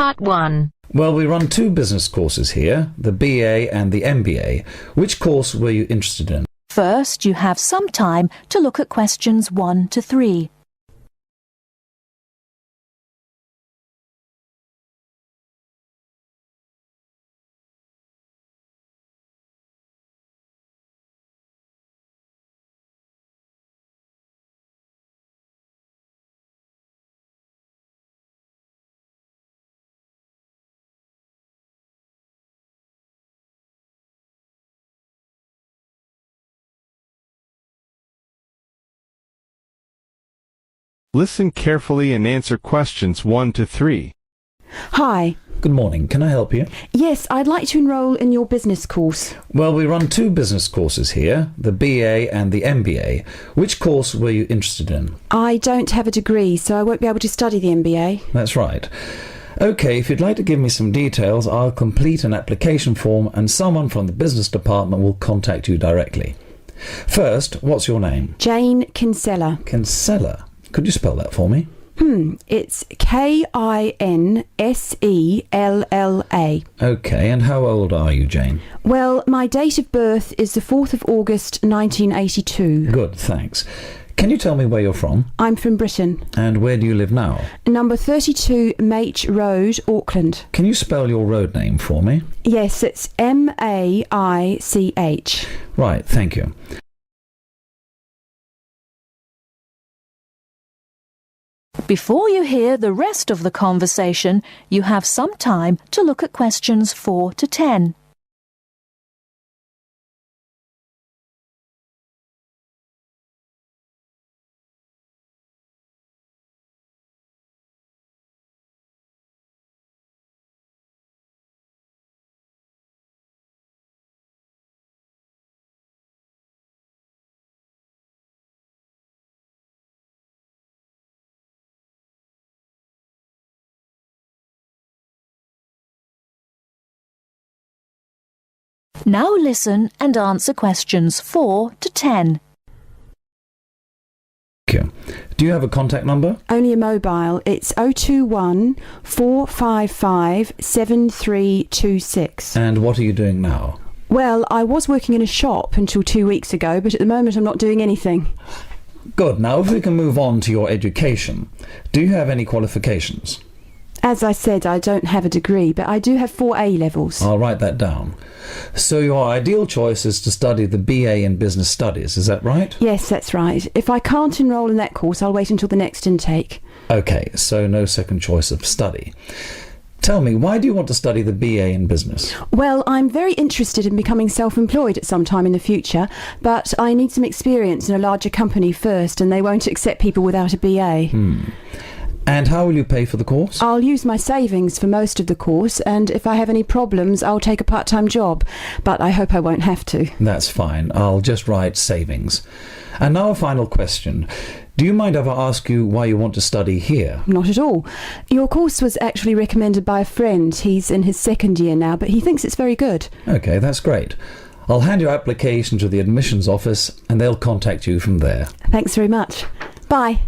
Part 1. Well, we run two business courses here, the BA and the MBA. Which course were you interested in? First, you have some time to look at questions 1 to 3. Listen carefully and answer questions 1 to 3. Hi. Good morning. Can I help you? Yes, I'd like to enrol in your business course. Well, we run two business courses here, the BA and the MBA. Which course were you interested in? I don't have a degree, so I won't be able to study the MBA. That's right. Okay, if you'd like to give me some details, I'll complete an application form and someone from the business department will contact you directly. First, what's your name? Jane Kinsella. Kinsella. Could you spell that for me? It's Kinsella. Okay, and how old are you, Jane? Well, my date of birth is the 4th of August 1982. Good, thanks. Can you tell me where you're from? I'm from Britain. And where do you live now? Number 32 Mate Road, Auckland. Can you spell your road name for me? Yes, it's M-A-I-C-H. Right, thank you. Before you hear the rest of the conversation, you have some time to look at questions 4 to 10. Now listen and answer questions 4 to 10. Thank you. Do you have a contact number? Only a mobile. It's 021 455 7326. And what are you doing now? Well, I was working in a shop until 2 weeks ago, but at the moment I'm not doing anything. Good. Now, if we can move on to your education. Do you have any qualifications? As I said, I don't have a degree, but I do have 4 A levels. I'll write that down. So your ideal choice is to study the BA in Business Studies, is that right? Yes, that's right. If I can't enrol in that course, I'll wait until the next intake. Okay, so no second choice of study. Tell me, why do you want to study the BA in Business? Well, I'm very interested in becoming self-employed at some time in the future, but I need some experience in a larger company first, and they won't accept people without a BA. And how will you pay for the course? I'll use my savings for most of the course, and if I have any problems, I'll take a part-time job. But I hope I won't have to. That's fine. I'll just write savings. And now a final question. Do you mind if I ask you why you want to study here? Not at all. Your course was actually recommended by a friend. He's in his second year now, but he thinks it's very good. Okay, that's great. I'll hand your application to the admissions office and they'll contact you from there. Thanks very much. Bye.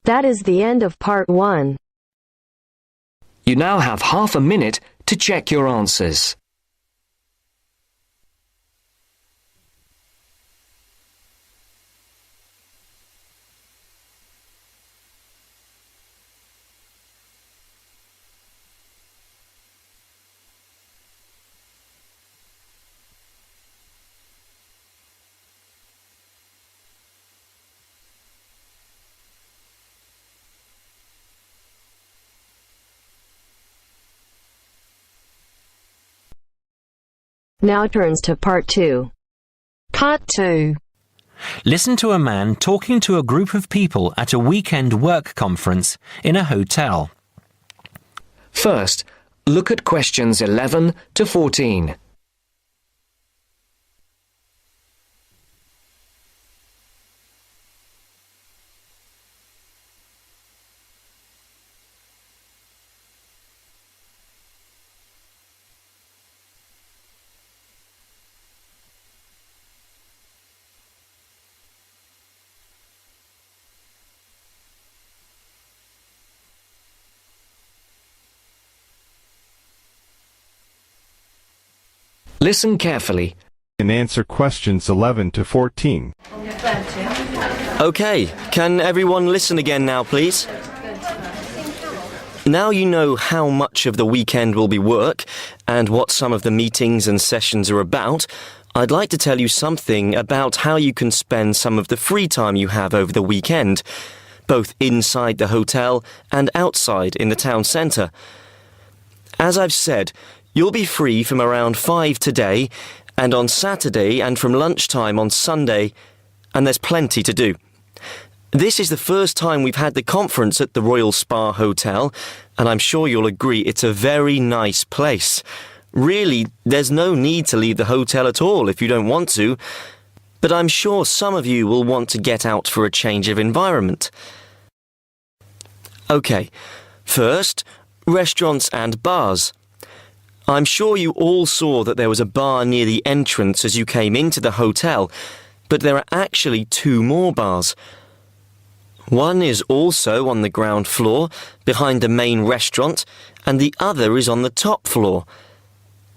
That is the end of Part 1. You now have half a minute to check your answers. Now turns to Part 2. Part 2. Listen to a man talking to a group of people at a weekend work conference in a hotel. First, look at questions 11 to 14. Listen carefully. And answer questions 11 to 14. Okay, can everyone listen again now, please? Now you know how much of the weekend will be work and what some of the meetings and sessions are about, I'd like to tell you something about how you can spend some of the free time you have over the weekend, both inside the hotel and outside in the town centre. As I've said, you'll be free from around 5 today and on Saturday and from lunchtime on Sunday, and there's plenty to do. This is the first time we've had the conference at the Royal Spa Hotel, and I'm sure you'll agree it's a very nice place. Really, there's no need to leave the hotel at all if you don't want to, but I'm sure some of you will want to get out for a change of environment. Okay, first, restaurants and bars. I'm sure you all saw that there was a bar near the entrance as you came into the hotel, but there are actually 2 more bars. One is also on the ground floor, behind the main restaurant, and the other is on the top floor.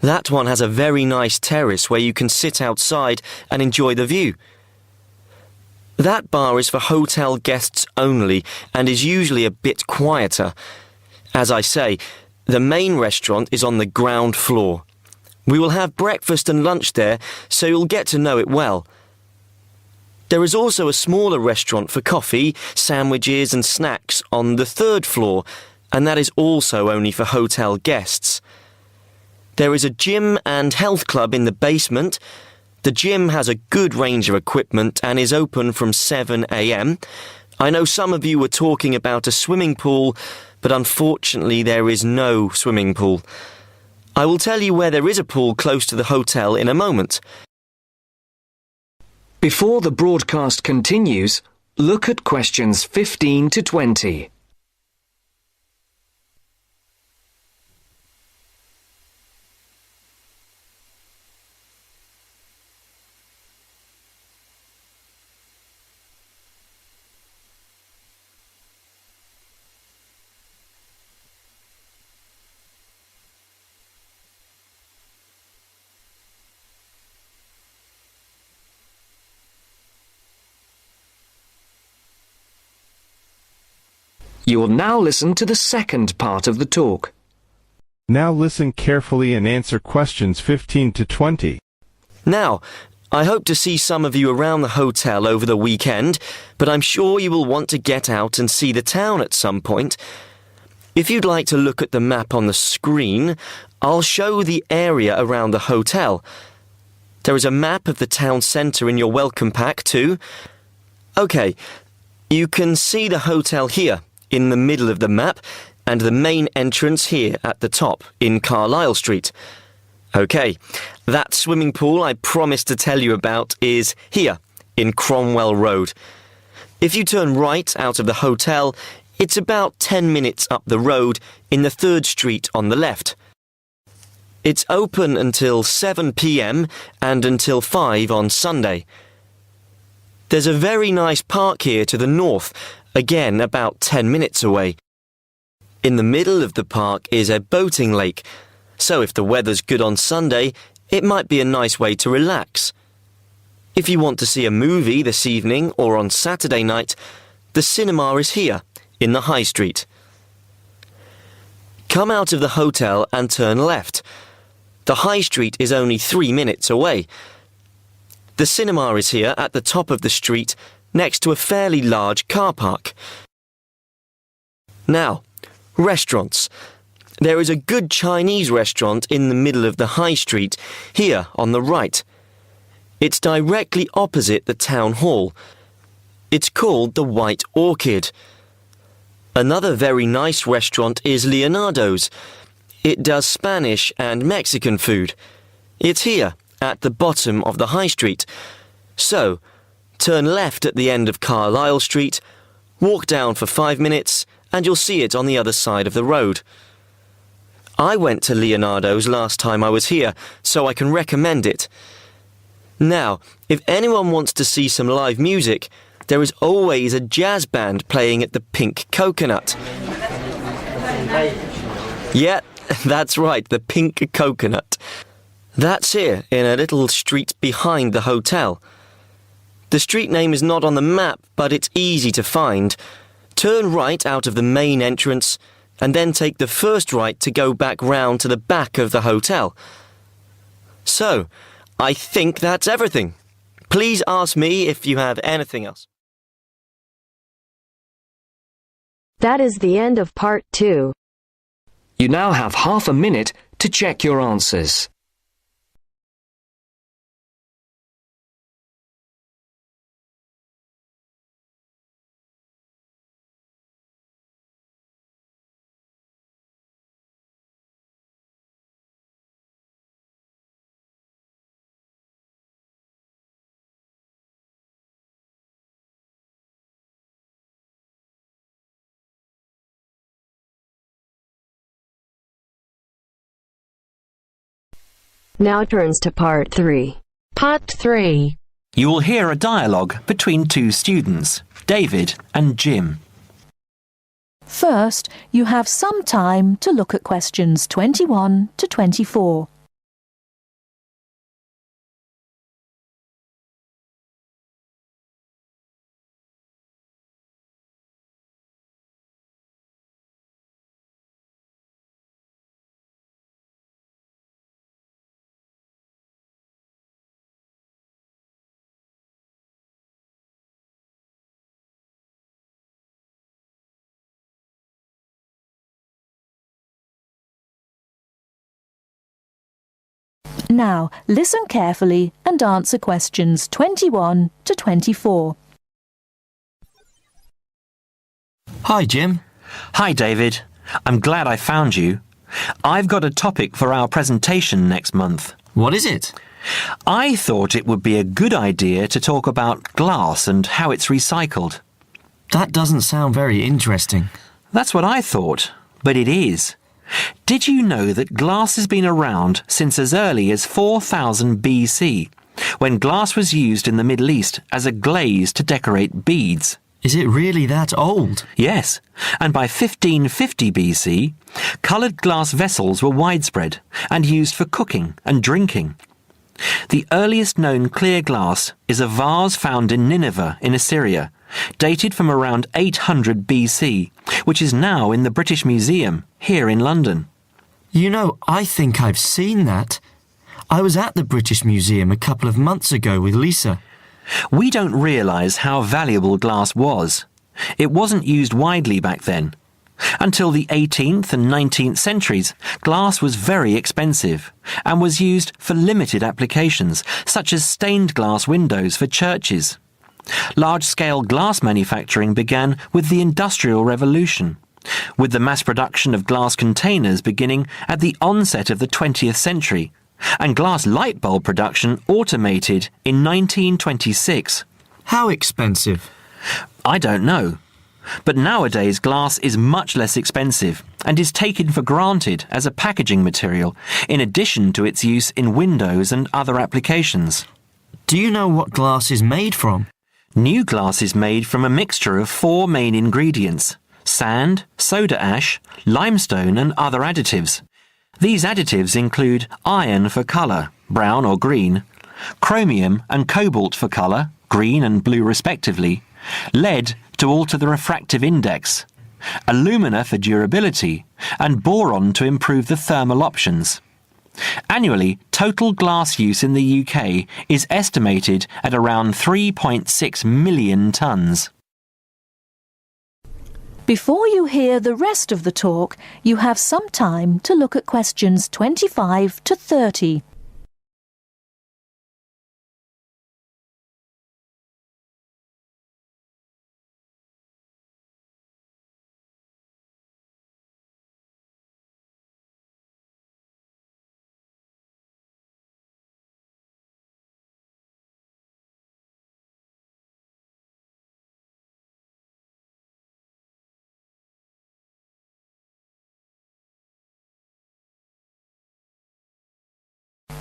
That one has a very nice terrace where you can sit outside and enjoy the view. That bar is for hotel guests only and is usually a bit quieter. As I say, the main restaurant is on the ground floor. We will have breakfast and lunch there, so you'll get to know it well. There is also a smaller restaurant for coffee, sandwiches and snacks on the 3rd floor, and that is also only for hotel guests. There is a gym and health club in the basement. The gym has a good range of equipment and is open from 7 a.m. I know some of you were talking about a swimming pool, but unfortunately there is no swimming pool. I will tell you where there is a pool close to the hotel in a moment. Before the broadcast continues, look at questions 15 to 20. You will now listen to the second part of the talk. Now listen carefully and answer questions 15 to 20. Now, I hope to see some of you around the hotel over the weekend, but I'm sure you will want to get out and see the town at some point. If you'd like to look at the map on the screen, I'll show the area around the hotel. There is a map of the town centre in your welcome pack too. Okay, you can see the hotel here, in the middle of the map, and the main entrance here at the top, in Carlisle Street. Okay, that swimming pool I promised to tell you about is here, in Cromwell Road. If you turn right out of the hotel, it's about 10 minutes up the road in the 3rd Street on the left. It's open until 7 p.m. and until 5 on Sunday. There's a very nice park here to the north, again about 10 minutes away. In the middle of the park is a boating lake, so if the weather's good on Sunday, it might be a nice way to relax. If you want to see a movie this evening or on Saturday night, the cinema is here, in the High Street. Come out of the hotel and turn left. The High Street is only 3 minutes away. The cinema is here at the top of the street, next to a fairly large car park. Now, restaurants. There is a good Chinese restaurant in the middle of the High Street, here on the right. It's directly opposite the town hall. It's called the White Orchid. Another very nice restaurant is Leonardo's. It does Spanish and Mexican food. It's here, at the bottom of the High Street. So, turn left at the end of Carlisle Street, walk down for 5 minutes, and you'll see it on the other side of the road. I went to Leonardo's last time I was here, so I can recommend it. Now, if anyone wants to see some live music, there is always a jazz band playing at the Pink Coconut. Yeah, that's right, the Pink Coconut. That's here, in a little street behind the hotel. The street name is not on the map, but it's easy to find. Turn right out of the main entrance, and then take the first right to go back round to the back of the hotel. So, I think that's everything. Please ask me if you have anything else. That is the end of part 2. You now have half a minute to check your answers. Now turns to part 3. Part 3. You will hear a dialogue between two students, David and Jim. First, you have some time to look at questions 21 to 24. Now, listen carefully and answer questions 21 to 24. Hi, Jim. Hi, David. I'm glad I found you. I've got a topic for our presentation next month. What is it? I thought it would be a good idea to talk about glass and how it's recycled. That doesn't sound very interesting. That's what I thought, but it is. Did you know that glass has been around since as early as 4000 BC, when glass was used in the Middle East as a glaze to decorate beads? Is it really that old? Yes, and by 1550 BC, coloured glass vessels were widespread and used for cooking and drinking. The earliest known clear glass is a vase found in Nineveh in Assyria, dated from around 800 BC, which is now in the British Museum here in London. You know, I think I've seen that. I was at the British Museum a couple of months ago with Lisa. We don't realise how valuable glass was. It wasn't used widely back then. Until the 18th and 19th centuries, glass was very expensive and was used for limited applications, such as stained glass windows for churches. Large-scale glass manufacturing began with the Industrial Revolution, with the mass production of glass containers beginning at the onset of the 20th century, and glass light bulb production automated in 1926. How expensive? I don't know. But nowadays glass is much less expensive and is taken for granted as a packaging material, in addition to its use in windows and other applications. Do you know what glass is made from? New glass is made from a mixture of 4 main ingredients: sand, soda ash, limestone and other additives. These additives include iron for colour, brown or green, chromium and cobalt for colour, green and blue respectively, lead to alter the refractive index, alumina for durability, and boron to improve the thermal options. Annually, total glass use in the UK is estimated at around 3.6 million tonnes. Before you hear the rest of the talk, you have some time to look at questions 25 to 30.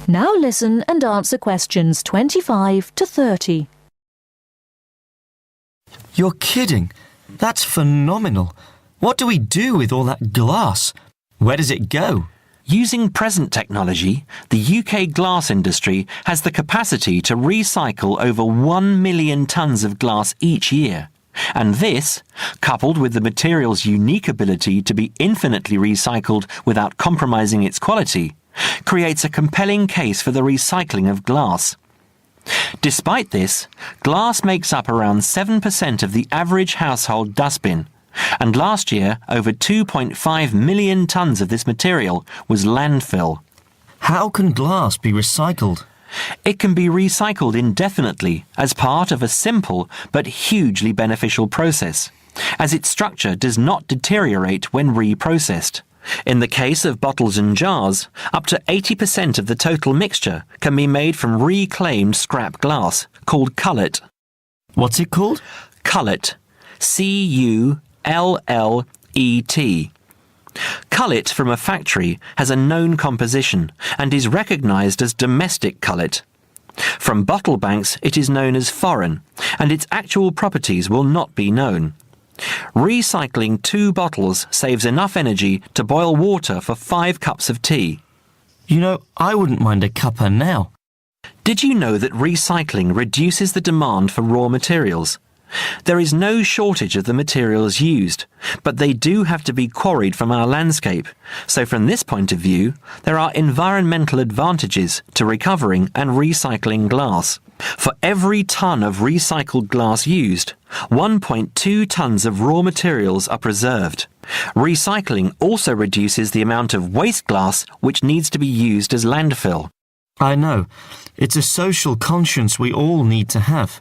Now listen and answer questions 25 to 30. You're kidding. That's phenomenal. What do we do with all that glass? Where does it go? Using present technology, the UK glass industry has the capacity to recycle over 1 million tonnes of glass each year. And this, coupled with the material's unique ability to be infinitely recycled without compromising its quality, creates a compelling case for the recycling of glass. Despite this, glass makes up around 7% of the average household dustbin, and last year over 2.5 million tonnes of this material was landfill. How can glass be recycled? It can be recycled indefinitely as part of a simple but hugely beneficial process, as its structure does not deteriorate when reprocessed. In the case of bottles and jars, up to 80% of the total mixture can be made from reclaimed scrap glass, called cullet. What's it called? Cullet. C-U-L-L-E-T. Cullet from a factory has a known composition and is recognised as domestic cullet. From bottle banks it is known as foreign, and its actual properties will not be known. Recycling 2 bottles saves enough energy to boil water for 5 cups of tea. You know, I wouldn't mind a cuppa now. Did you know that recycling reduces the demand for raw materials? There is no shortage of the materials used, but they do have to be quarried from our landscape, so from this point of view, there are environmental advantages to recovering and recycling glass. For every tonne of recycled glass used, 1.2 tonnes of raw materials are preserved. Recycling also reduces the amount of waste glass which needs to be used as landfill. I know. It's a social conscience we all need to have.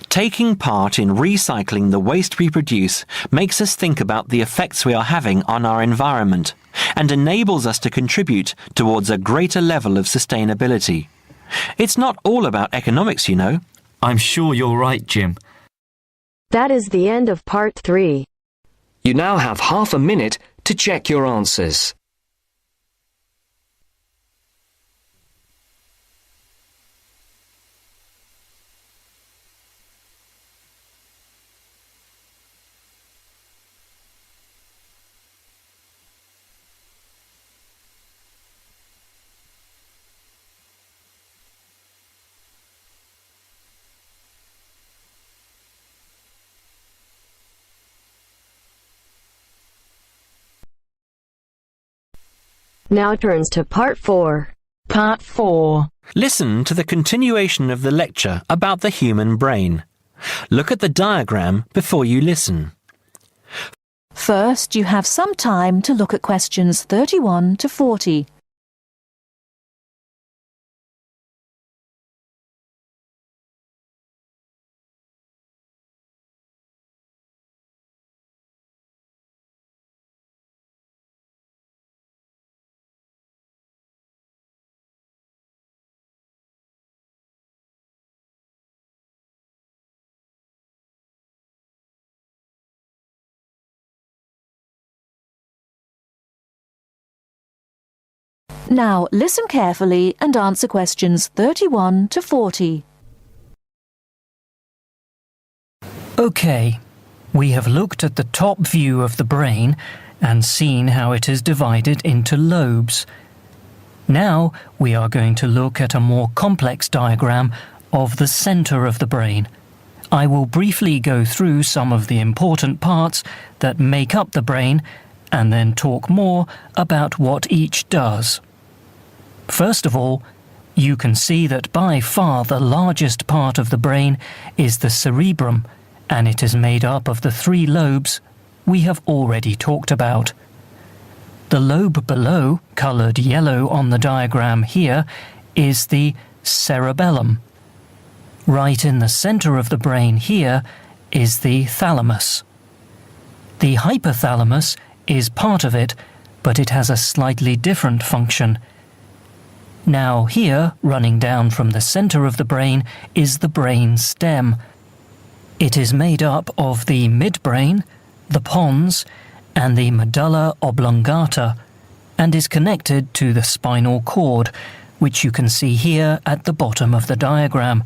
Taking part in recycling the waste we produce makes us think about the effects we are having on our environment and enables us to contribute towards a greater level of sustainability. It's not all about economics, you know. I'm sure you're right, Jim. That is the end of part 3. You now have half a minute to check your answers. Now turns to part 4. Part 4. Listen to the continuation of the lecture about the human brain. Look at the diagram before you listen. First, you have some time to look at questions 31 to 40. Now listen carefully and answer questions 31 to 40. OK, we have looked at the top view of the brain and seen how it is divided into lobes. Now we are going to look at a more complex diagram of the centre of the brain. I will briefly go through some of the important parts that make up the brain and then talk more about what each does. First of all, you can see that by far the largest part of the brain is the cerebrum, and it is made up of the 3 lobes we have already talked about. The lobe below, coloured yellow on the diagram here, is the cerebellum. Right in the centre of the brain here is the thalamus. The hypothalamus is part of it, but it has a slightly different function. Now here, running down from the centre of the brain, is the brain stem. It is made up of the midbrain, the pons, and the medulla oblongata, and is connected to the spinal cord, which you can see here at the bottom of the diagram.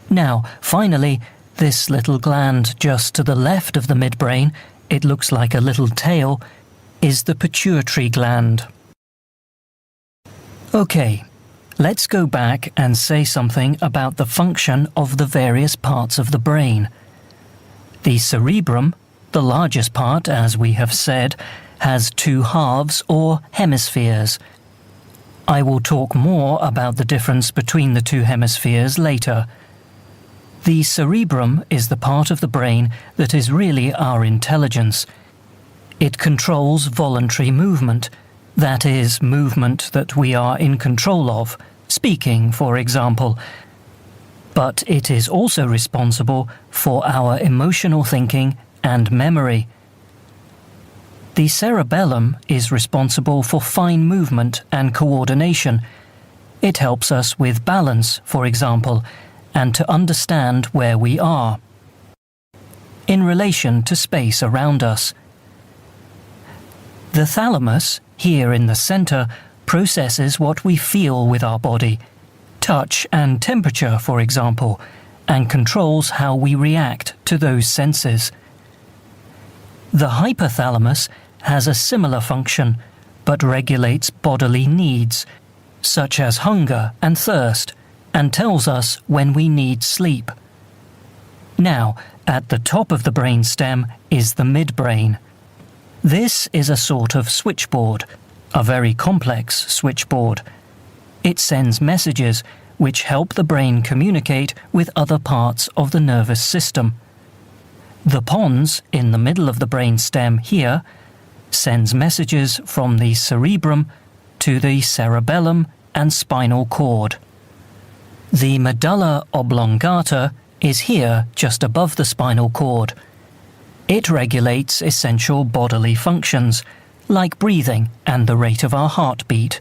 Now, finally, this little gland just to the left of the midbrain, it looks like a little tail, is the pituitary gland. OK, let's go back and say something about the function of the various parts of the brain. The cerebrum, the largest part, as we have said, has two halves or hemispheres. I will talk more about the difference between the two hemispheres later. The cerebrum is the part of the brain that is really our intelligence. It controls voluntary movement, that is, movement that we are in control of, speaking, for example. But it is also responsible for our emotional thinking and memory. The cerebellum is responsible for fine movement and coordination. It helps us with balance, for example, and to understand where we are in relation to space around us. The thalamus, here in the center, processes what we feel with our body, touch and temperature, for example, and controls how we react to those senses. The hypothalamus has a similar function, but regulates bodily needs, such as hunger and thirst, and tells us when we need sleep. Now, at the top of the brainstem is the midbrain. This is a sort of switchboard, a very complex switchboard. It sends messages which help the brain communicate with other parts of the nervous system. The pons in the middle of the brainstem here sends messages from the cerebrum to the cerebellum and spinal cord. The medulla oblongata is here just above the spinal cord. It regulates essential bodily functions, like breathing and the rate of our heartbeat.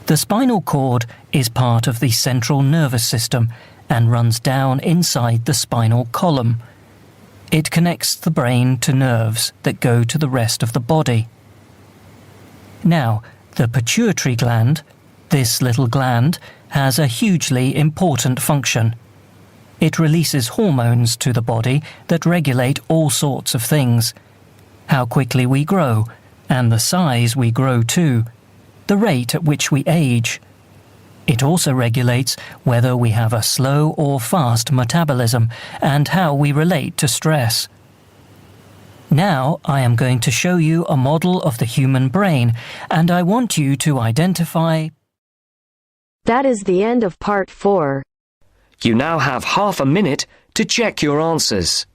The spinal cord is part of the central nervous system and runs down inside the spinal column. It connects the brain to nerves that go to the rest of the body. Now, the pituitary gland, this little gland, has a hugely important function. It releases hormones to the body that regulate all sorts of things. How quickly we grow, and the size we grow to, the rate at which we age. It also regulates whether we have a slow or fast metabolism and how we relate to stress. Now I am going to show you a model of the human brain, and I want you to identify. That is the end of part 4. You now have half a minute to check your answers.